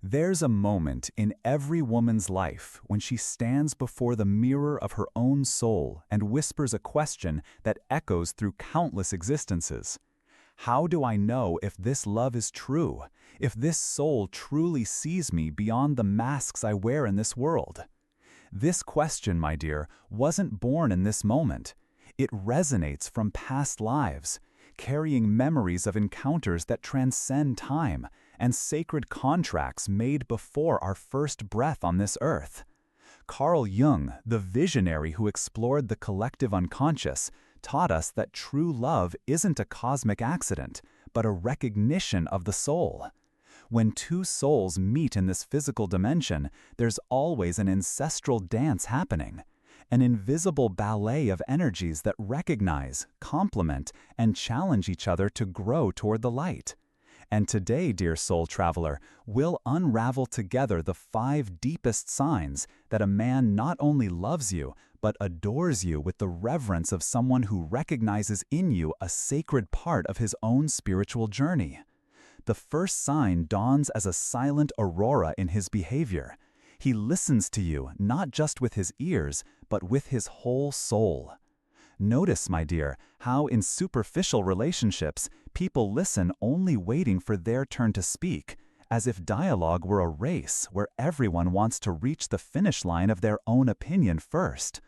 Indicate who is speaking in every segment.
Speaker 1: There's a moment in every woman's life when she stands before the mirror of her own soul and whispers a question that echoes through countless existences. How do I know if this love is true, if this soul truly sees me beyond the masks I wear in this world? This question, my dear, wasn't born in this moment. It resonates from past lives, carrying memories of encounters that transcend time and sacred contracts made before our first breath on this earth. Carl Jung, the visionary who explored the collective unconscious, taught us that true love isn't a cosmic accident, but a recognition of the soul. When two souls meet in this physical dimension, there's always an ancestral dance happening, an invisible ballet of energies that recognize, complement, and challenge each other to grow toward the light. And today, dear soul traveler, we'll unravel together the 5 deepest signs that a man not only loves you, but adores you with the reverence of someone who recognizes in you a sacred part of his own spiritual journey. The first sign dawns as a silent aurora in his behavior. He listens to you not just with his ears, but with his whole soul. Notice, my dear, how in superficial relationships, people listen only waiting for their turn to speak, as if dialogue were a race where everyone wants to reach the finish line of their own opinion first.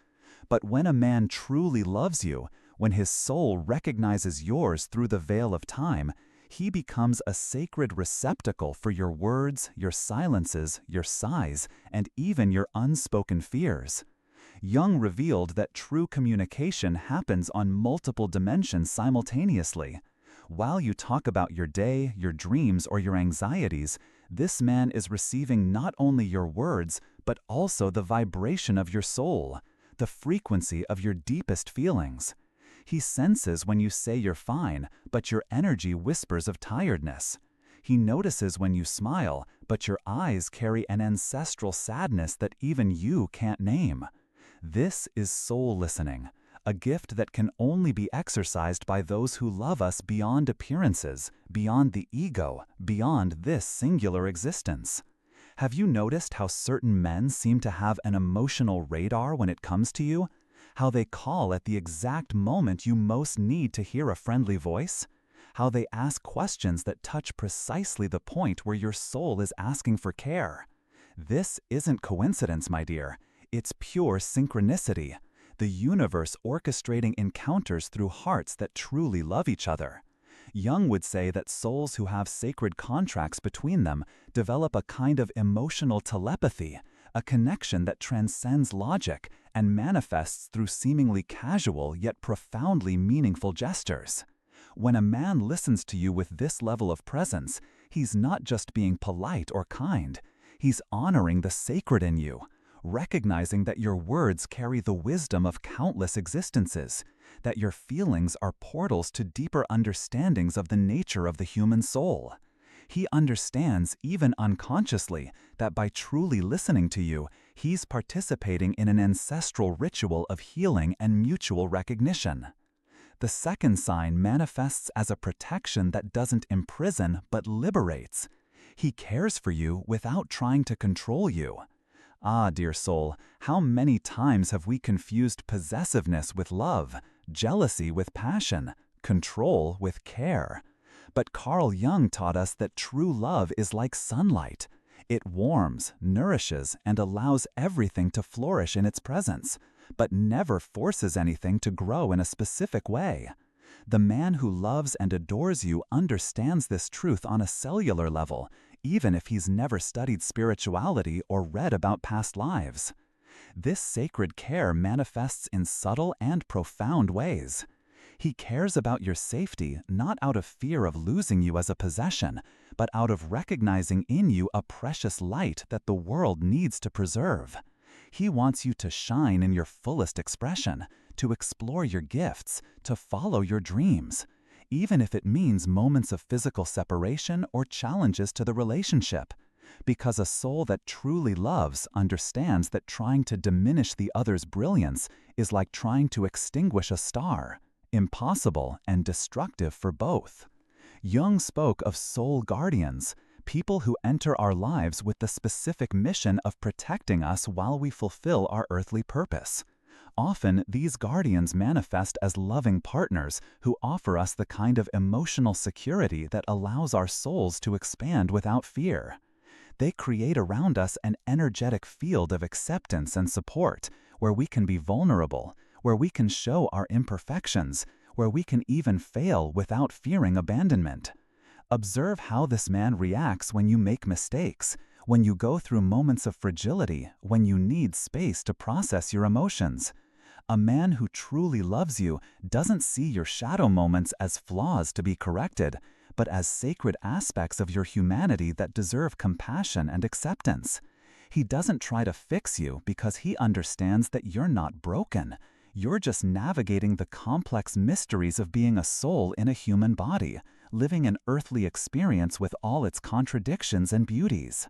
Speaker 1: But when a man truly loves you, when his soul recognizes yours through the veil of time, he becomes a sacred receptacle for your words, your silences, your sighs, and even your unspoken fears. Jung revealed that true communication happens on multiple dimensions simultaneously. While you talk about your day, your dreams, or your anxieties, this man is receiving not only your words, but also the vibration of your soul, the frequency of your deepest feelings. He senses when you say you're fine, but your energy whispers of tiredness. He notices when you smile, but your eyes carry an ancestral sadness that even you can't name. This is soul listening, a gift that can only be exercised by those who love us beyond appearances, beyond the ego, beyond this singular existence. Have you noticed how certain men seem to have an emotional radar when it comes to you? How they call at the exact moment you most need to hear a friendly voice? How they ask questions that touch precisely the point where your soul is asking for care? This isn't coincidence, my dear. It's pure synchronicity, the universe orchestrating encounters through hearts that truly love each other. Jung would say that souls who have sacred contracts between them develop a kind of emotional telepathy, a connection that transcends logic and manifests through seemingly casual yet profoundly meaningful gestures. When a man listens to you with this level of presence, he's not just being polite or kind, he's honoring the sacred in you, recognizing that your words carry the wisdom of countless existences, that your feelings are portals to deeper understandings of the nature of the human soul. He understands, even unconsciously, that by truly listening to you, he's participating in an ancestral ritual of healing and mutual recognition. The second sign manifests as a protection that doesn't imprison but liberates. He cares for you without trying to control you. Ah, dear soul, how many times have we confused possessiveness with love, jealousy with passion, control with care? But Carl Jung taught us that true love is like sunlight. It warms, nourishes, and allows everything to flourish in its presence, but never forces anything to grow in a specific way. The man who loves and adores you understands this truth on a cellular level, even if he's never studied spirituality or read about past lives. This sacred care manifests in subtle and profound ways. He cares about your safety not out of fear of losing you as a possession, but out of recognizing in you a precious light that the world needs to preserve. He wants you to shine in your fullest expression, to explore your gifts, to follow your dreams, even if it means moments of physical separation or challenges to the relationship. Because a soul that truly loves understands that trying to diminish the other's brilliance is like trying to extinguish a star, impossible and destructive for both. Jung spoke of soul guardians, people who enter our lives with the specific mission of protecting us while we fulfill our earthly purpose. Often, these guardians manifest as loving partners who offer us the kind of emotional security that allows our souls to expand without fear. They create around us an energetic field of acceptance and support, where we can be vulnerable, where we can show our imperfections, where we can even fail without fearing abandonment. Observe how this man reacts when you make mistakes, when you go through moments of fragility, when you need space to process your emotions. A man who truly loves you doesn't see your shadow moments as flaws to be corrected, but as sacred aspects of your humanity that deserve compassion and acceptance. He doesn't try to fix you because he understands that you're not broken. You're just navigating the complex mysteries of being a soul in a human body, living an earthly experience with all its contradictions and beauties.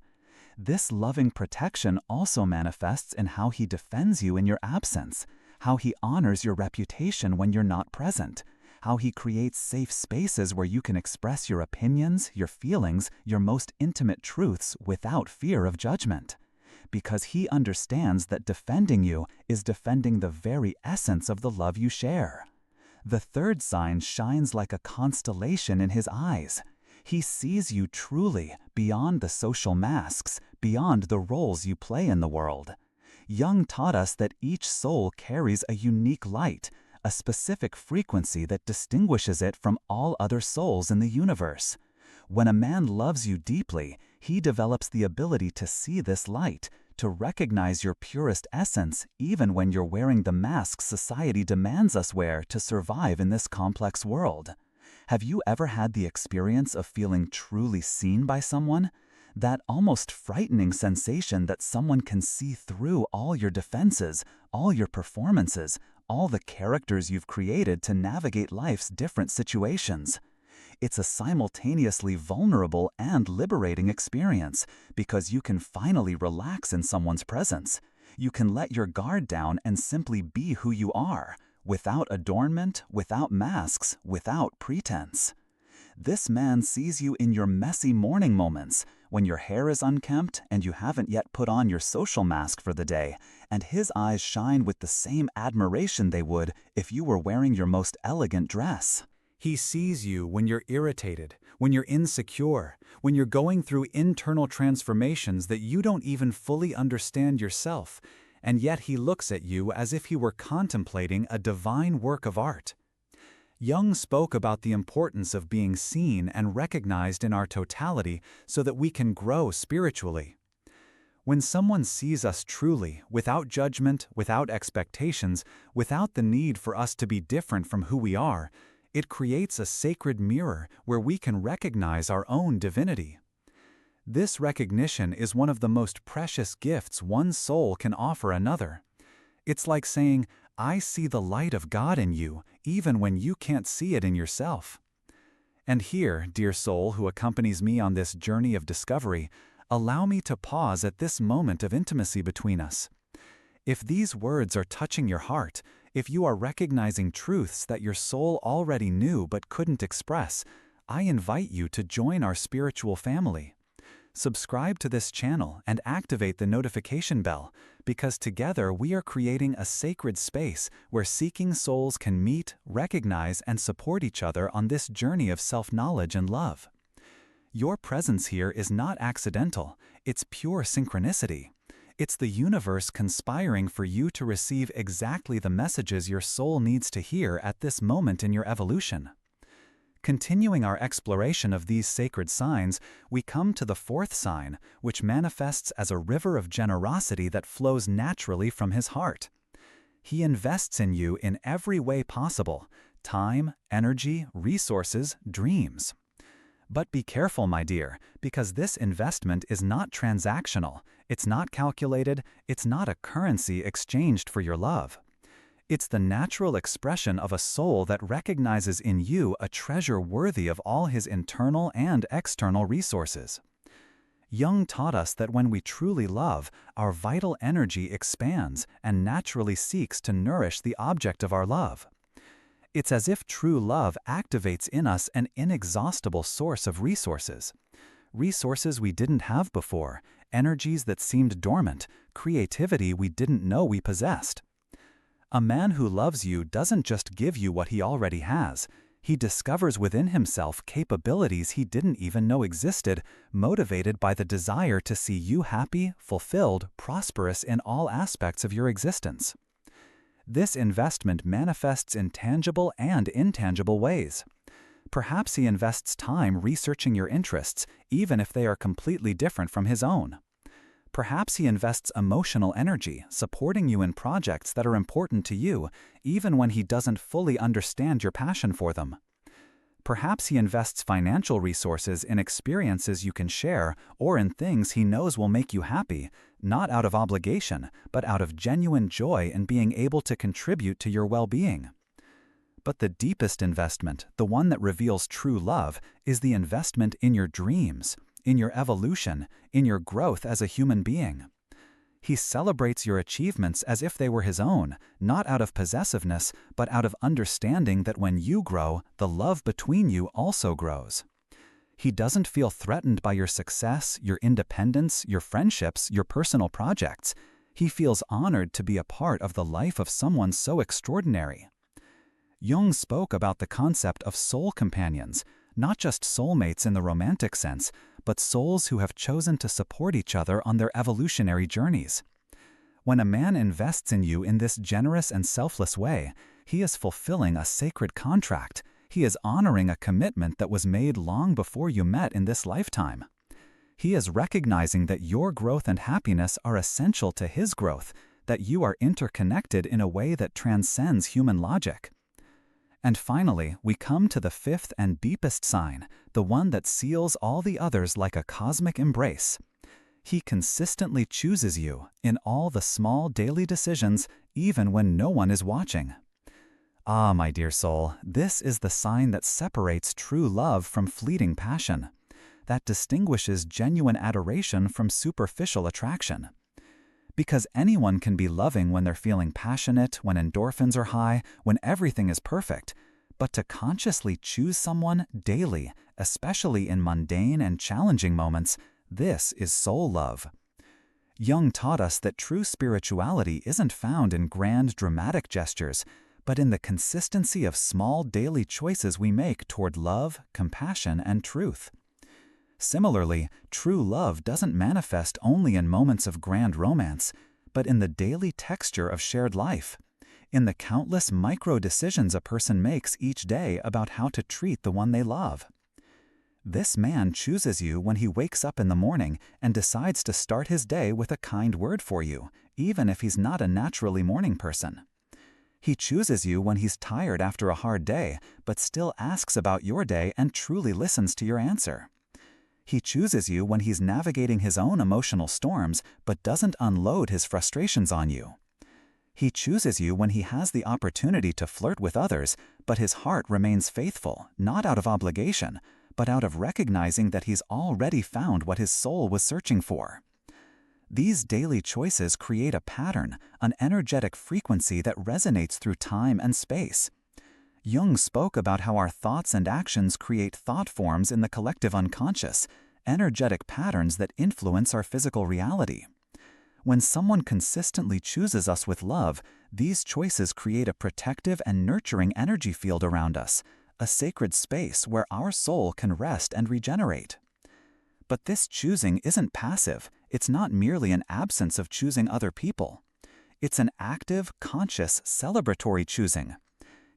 Speaker 1: This loving protection also manifests in how he defends you in your absence, how he honors your reputation when you're not present, how he creates safe spaces where you can express your opinions, your feelings, your most intimate truths without fear of judgment. Because he understands that defending you is defending the very essence of the love you share. The third sign shines like a constellation in his eyes. He sees you truly, beyond the social masks, beyond the roles you play in the world. Jung taught us that each soul carries a unique light, a specific frequency that distinguishes it from all other souls in the universe. When a man loves you deeply, he develops the ability to see this light, to recognize your purest essence even when you're wearing the masks society demands us wear to survive in this complex world. Have you ever had the experience of feeling truly seen by someone? That almost frightening sensation that someone can see through all your defenses, all your performances, all the characters you've created to navigate life's different situations. It's a simultaneously vulnerable and liberating experience because you can finally relax in someone's presence. You can let your guard down and simply be who you are, without adornment, without masks, without pretense. This man sees you in your messy morning moments, when your hair is unkempt and you haven't yet put on your social mask for the day, and his eyes shine with the same admiration they would if you were wearing your most elegant dress. He sees you when you're irritated, when you're insecure, when you're going through internal transformations that you don't even fully understand yourself, and yet he looks at you as if he were contemplating a divine work of art. Jung spoke about the importance of being seen and recognized in our totality so that we can grow spiritually. When someone sees us truly, without judgment, without expectations, without the need for us to be different from who we are, it creates a sacred mirror where we can recognize our own divinity. This recognition is one of the most precious gifts one soul can offer another. It's like saying, "I see the light of God in you, even when you can't see it in yourself." And here, dear soul who accompanies me on this journey of discovery, allow me to pause at this moment of intimacy between us. If these words are touching your heart, if you are recognizing truths that your soul already knew but couldn't express, I invite you to join our spiritual family. Subscribe to this channel and activate the notification bell, because together we are creating a sacred space where seeking souls can meet, recognize, and support each other on this journey of self-knowledge and love. Your presence here is not accidental, it's pure synchronicity. It's the universe conspiring for you to receive exactly the messages your soul needs to hear at this moment in your evolution. Continuing our exploration of these sacred signs, we come to the fourth sign, which manifests as a river of generosity that flows naturally from his heart. He invests in you in every way possible: time, energy, resources, dreams. But be careful, my dear, because this investment is not transactional, it's not calculated, it's not a currency exchanged for your love. It's the natural expression of a soul that recognizes in you a treasure worthy of all his internal and external resources. Jung taught us that when we truly love, our vital energy expands and naturally seeks to nourish the object of our love. It's as if true love activates in us an inexhaustible source of resources. resources we didn't have before, energies that seemed dormant, creativity we didn't know we possessed. A man who loves you doesn't just give you what he already has. He discovers within himself capabilities he didn't even know existed, motivated by the desire to see you happy, fulfilled, prosperous in all aspects of your existence. This investment manifests in tangible and intangible ways. Perhaps he invests time researching your interests, even if they are completely different from his own. Perhaps he invests emotional energy, supporting you in projects that are important to you, even when he doesn't fully understand your passion for them. Perhaps he invests financial resources in experiences you can share or in things he knows will make you happy, not out of obligation, but out of genuine joy in being able to contribute to your well-being. But the deepest investment, the one that reveals true love, is the investment in your dreams, in your evolution, in your growth as a human being. He celebrates your achievements as if they were his own, not out of possessiveness, but out of understanding that when you grow, the love between you also grows. He doesn't feel threatened by your success, your independence, your friendships, your personal projects. He feels honored to be a part of the life of someone so extraordinary. Jung spoke about the concept of soul companions, not just soulmates in the romantic sense, but souls who have chosen to support each other on their evolutionary journeys. When a man invests in you in this generous and selfless way, he is fulfilling a sacred contract. He is honoring a commitment that was made long before you met in this lifetime. He is recognizing that your growth and happiness are essential to his growth, that you are interconnected in a way that transcends human logic. And finally, we come to the fifth and deepest sign, the one that seals all the others like a cosmic embrace. He consistently chooses you in all the small daily decisions, even when no one is watching. Ah, my dear soul, this is the sign that separates true love from fleeting passion, that distinguishes genuine adoration from superficial attraction. Because anyone can be loving when they're feeling passionate, when endorphins are high, when everything is perfect. But to consciously choose someone daily, especially in mundane and challenging moments, this is soul love. Jung taught us that true spirituality isn't found in grand dramatic gestures, but in the consistency of small daily choices we make toward love, compassion, and truth. Similarly, true love doesn't manifest only in moments of grand romance, but in the daily texture of shared life, in the countless micro-decisions a person makes each day about how to treat the one they love. This man chooses you when he wakes up in the morning and decides to start his day with a kind word for you, even if he's not a naturally morning person. He chooses you when he's tired after a hard day, but still asks about your day and truly listens to your answer. He chooses you when he's navigating his own emotional storms, but doesn't unload his frustrations on you. He chooses you when he has the opportunity to flirt with others, but his heart remains faithful, not out of obligation, but out of recognizing that he's already found what his soul was searching for. These daily choices create a pattern, an energetic frequency that resonates through time and space. Jung spoke about how our thoughts and actions create thought forms in the collective unconscious, energetic patterns that influence our physical reality. When someone consistently chooses us with love, these choices create a protective and nurturing energy field around us, a sacred space where our soul can rest and regenerate. But this choosing isn't passive. It's not merely an absence of choosing other people. It's an active, conscious, celebratory choosing.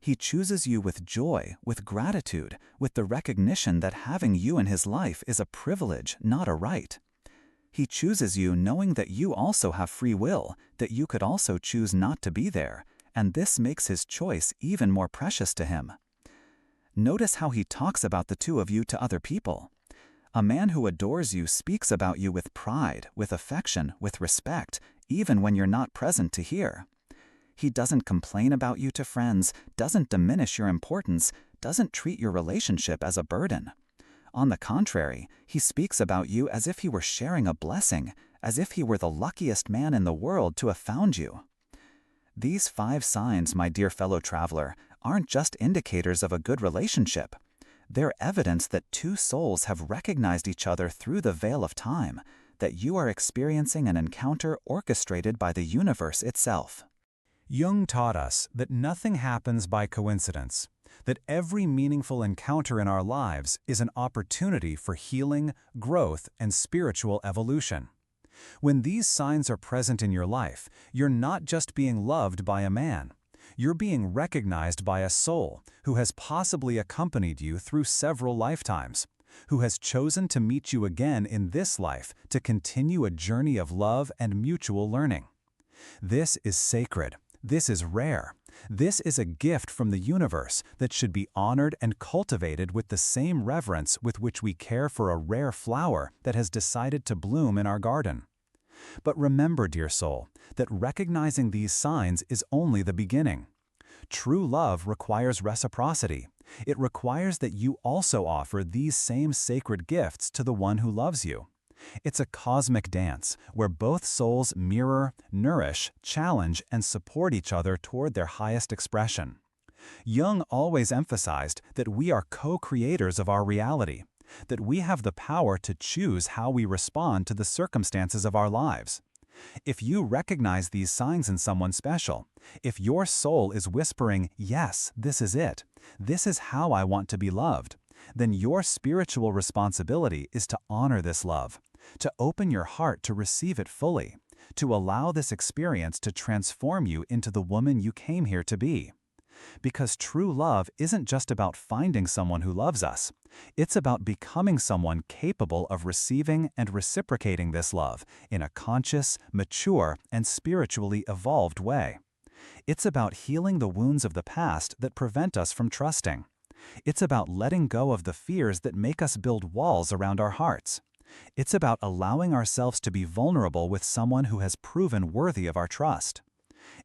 Speaker 1: He chooses you with joy, with gratitude, with the recognition that having you in his life is a privilege, not a right. He chooses you knowing that you also have free will, that you could also choose not to be there, and this makes his choice even more precious to him. Notice how he talks about the two of you to other people. A man who adores you speaks about you with pride, with affection, with respect, even when you're not present to hear. He doesn't complain about you to friends, doesn't diminish your importance, doesn't treat your relationship as a burden. On the contrary, he speaks about you as if he were sharing a blessing, as if he were the luckiest man in the world to have found you. These 5 signs, my dear fellow traveler, aren't just indicators of a good relationship.
Speaker 2: They're evidence that two souls have recognized each other through the veil of time, that you are experiencing an encounter orchestrated by the universe itself.
Speaker 1: Jung taught us that nothing happens by coincidence, that every meaningful encounter in our lives is an opportunity for healing, growth, and spiritual evolution. When these signs are present in your life, you're not just being loved by a man. You're being recognized by a soul who has possibly accompanied you through several lifetimes, who has chosen to meet you again in this life to continue a journey of love and mutual learning. This is sacred. This is rare. This is a gift from the universe that should be honored and cultivated with the same reverence with which we care for a rare flower that has decided to bloom in our garden. But remember, dear soul, that recognizing these signs is only the beginning. True love requires reciprocity. It requires that you also offer these same sacred gifts to the one who loves you. It's a cosmic dance where both souls mirror, nourish, challenge, and support each other toward their highest expression. Jung always emphasized that we are co-creators of our reality, that we have the power to choose how we respond to the circumstances of our lives. If you recognize these signs in someone special, if your soul is whispering, "Yes, this is it. This is how I want to be loved," then your spiritual responsibility is to honor this love, to open your heart to receive it fully, to allow this experience to transform you into the woman you came here to be. Because true love isn't just about finding someone who loves us. It's about becoming someone capable of receiving and reciprocating this love in a conscious, mature, and spiritually evolved way. It's about healing the wounds of the past that prevent us from trusting. It's about letting go of the fears that make us build walls around our hearts. It's about allowing ourselves to be vulnerable with someone who has proven worthy of our trust.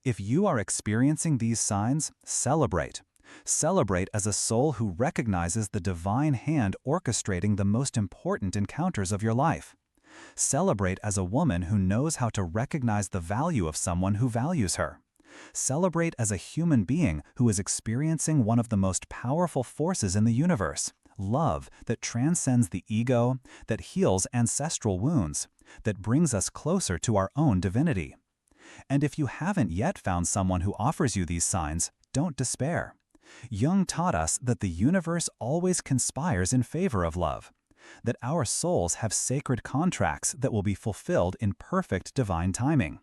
Speaker 1: If you are experiencing these signs, celebrate. Celebrate as a soul who recognizes the divine hand orchestrating the most important encounters of your life. Celebrate as a woman who knows how to recognize the value of someone who values her. Celebrate as a human being who is experiencing one of the most powerful forces in the universe, love that transcends the ego, that heals ancestral wounds, that brings us closer to our own divinity. And if you haven't yet found someone who offers you these signs, don't despair. Jung taught us that the universe always conspires in favor of love, that our souls have sacred contracts that will be fulfilled in perfect divine timing.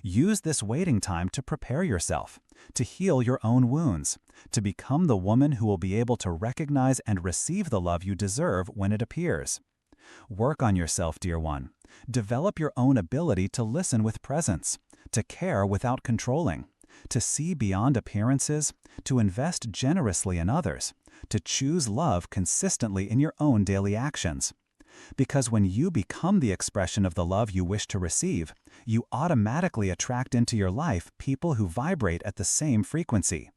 Speaker 1: Use this waiting time to prepare yourself, to heal your own wounds, to become the woman who will be able to recognize and receive the love you deserve when it appears. Work on yourself, dear one. Develop your own ability to listen with presence, to care without controlling, to see beyond appearances, to invest generously in others, to choose love consistently in your own daily actions. Because when you become the expression of the love you wish to receive, you automatically attract into your life people who vibrate at the same frequency.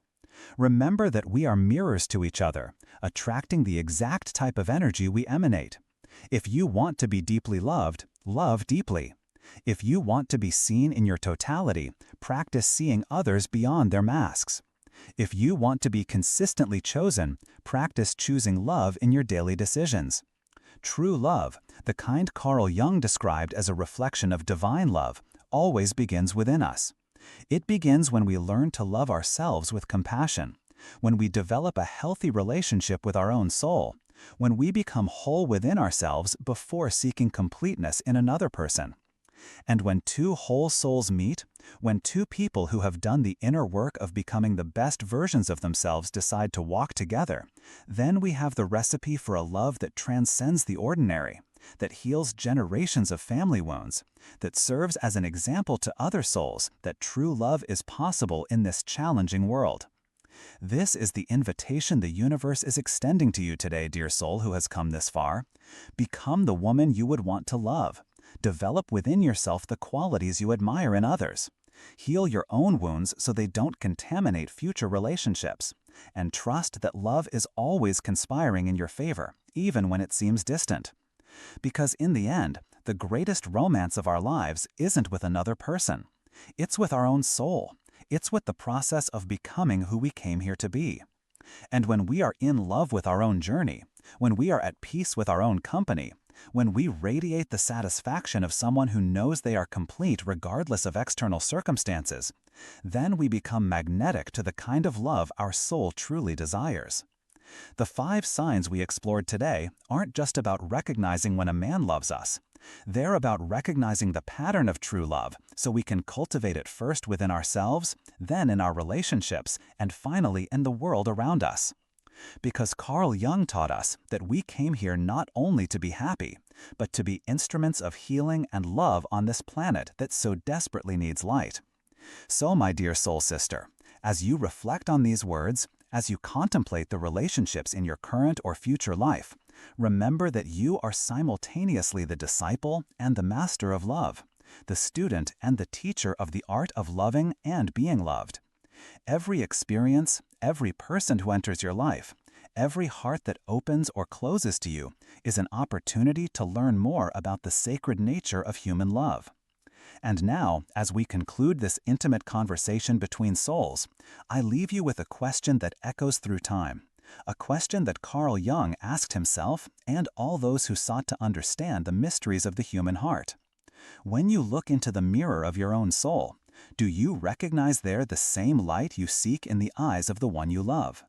Speaker 1: Remember that we are mirrors to each other, attracting the exact type of energy we emanate. If you want to be deeply loved, love deeply. If you want to be seen in your totality, practice seeing others beyond their masks. If you want to be consistently chosen, practice choosing love in your daily decisions. True love, the kind Carl Jung described as a reflection of divine love, always begins within us. It begins when we learn to love ourselves with compassion, when we develop a healthy relationship with our own soul, when we become whole within ourselves before seeking completeness in another person. And when two whole souls meet, when two people who have done the inner work of becoming the best versions of themselves decide to walk together, then we have the recipe for a love that transcends the ordinary, that heals generations of family wounds, that serves as an example to other souls that true love is possible in this challenging world. This is the invitation the universe is extending to you today, dear soul who has come this far. Become the woman you would want to love. Develop within yourself the qualities you admire in others. Heal your own wounds so they don't contaminate future relationships. And trust that love is always conspiring in your favor, even when it seems distant. Because in the end, the greatest romance of our lives isn't with another person. It's with our own soul. It's with the process of becoming who we came here to be.
Speaker 2: And when we are in love with our own journey, when we are at peace with our own company, when we radiate the satisfaction of someone who knows they are complete regardless of external circumstances, then we become magnetic to the kind of love our soul truly desires. The 5 signs we explored today aren't just about recognizing when a man loves us. They're about recognizing the pattern of true love so we can cultivate it first within ourselves, then in our relationships, and finally in the world around us. Because Carl Jung taught us that we came here not only to be happy, but to be instruments of healing and love on this planet that so desperately needs light. So, my dear soul sister, as you reflect on these words, as you contemplate the relationships in your current or future life, remember that you are simultaneously the disciple and the master of love, the student and the teacher of the art of loving and being loved. Every experience, every person who enters your life, every heart that opens or closes to you is an opportunity to learn more about the sacred nature of human love. And now, as we conclude this intimate conversation between souls, I leave you with a question that echoes through time, a question that Carl Jung asked himself and all those who sought to understand the mysteries of the human heart. When you look into the mirror of your own soul, do you recognize there the same light you seek in the eyes of the one you love?